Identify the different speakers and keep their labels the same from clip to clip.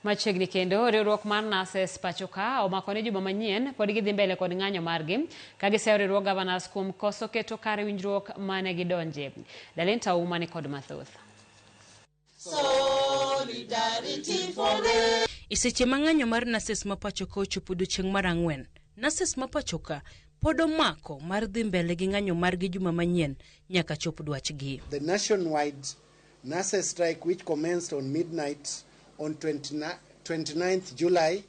Speaker 1: Machiegni kendo Riwruog Nases pachoka omako ne juma manyien pod gidhi mbele kod ng'anyo margi ka giseyo riwruog governors kuom koso keto kare winjruok mane gidonje. Dalinta uma ni kod mathoth.
Speaker 2: Iseche mang'anyo mar Nases mapachoka ochopo odiechieng' mar 4, Nases mapachoka pod omako mar dhi mbele gi ng'anyo margi juma manyien nyaka chop dwachgi.
Speaker 3: The nationwide Nases strike, which commenced on midnight on 29th July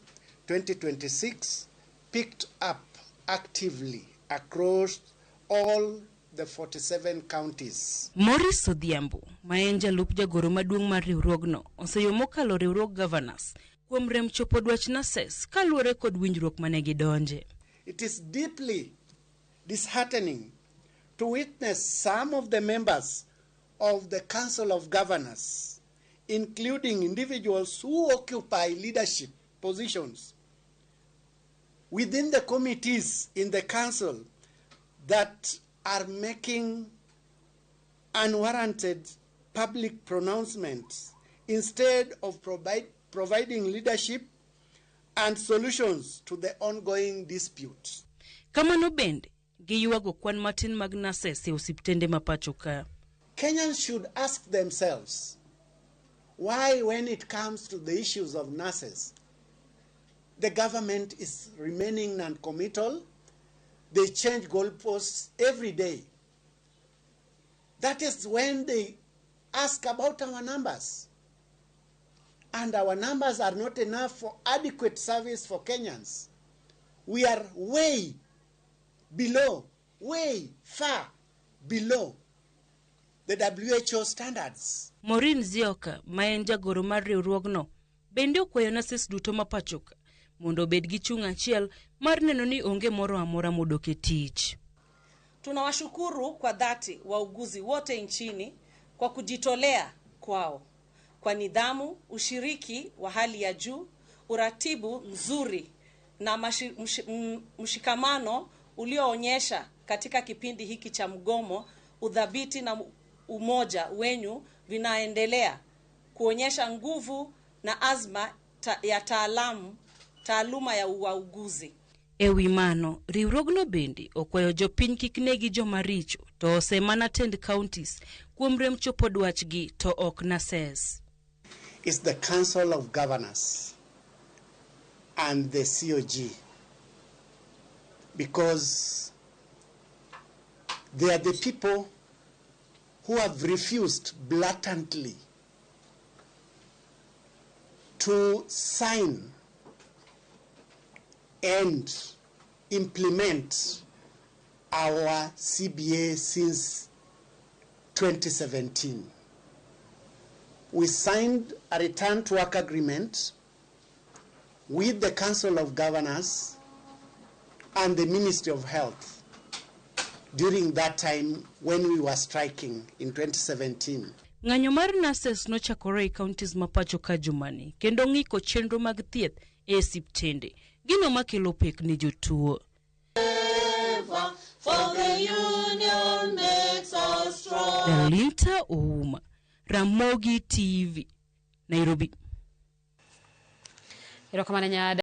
Speaker 3: 2026, picked up actively across all the 47 counties.
Speaker 2: Morris Odhiambo, ma en jalup jagoro maduong' mar riwruogno, oseyo mokalo riwruog governors kuom rem chopo dwach Nases kaluwore kod winjruok mane gidonje.
Speaker 3: It is deeply disheartening to witness some of the members of the Council of Governors, including individuals who occupy leadership positions within the committees in the council, that are making unwarranted public pronouncements instead of providing leadership and solutions to the ongoing dispute.
Speaker 2: Kamano bende giyuago kwan matin mag Nases e osiptende mapachoka.
Speaker 3: Kenyans should ask themselves why, when it comes to the issues of Nases, the government is remaining non-committal. They change goalposts every day. That is when they ask about our numbers. And our numbers are not enough for adequate service for Kenyans. We are way below, way far below the WHO standards.
Speaker 2: Maureen Zioka, ma en jagoro mar riwruogno, bende okwayo Nases duto mapachoka mondo obed gi chung' achiel mar neno ni onge moro amora modok e tich.
Speaker 4: Tunawashukuru kwa dhati wauguzi wote nchini kwa kujitolea kwao, kwa nidhamu, ushiriki wa hali ya juu, uratibu mzuri na mshikamano ulioonyesha katika kipindi hiki cha mgomo. Udhabiti na umoja wenyu vinaendelea kuonyesha nguvu na azma ya taaluma ya wauguzi.
Speaker 2: Ewi mano, riwruogno bende okwayo jopiny kik negi joma richo to osemana tend counties kuom rem chopo dwachgi to ok Nases.
Speaker 3: It's the Council of Governors and the COG, because they are the people who have refused blatantly to sign and implement our CBA since 2017. We signed a return to work agreement with the Council of Governors and the Ministry of Health during that time when we were striking in 2017.
Speaker 2: Ng'anyo mar Nases nochakore e counties mapachoka jumani kendo ng'iko chenro mag thieth e osiptende, gino makelo pek ne jotuo. Dalinta uma, Ramogi TV, Nairobi.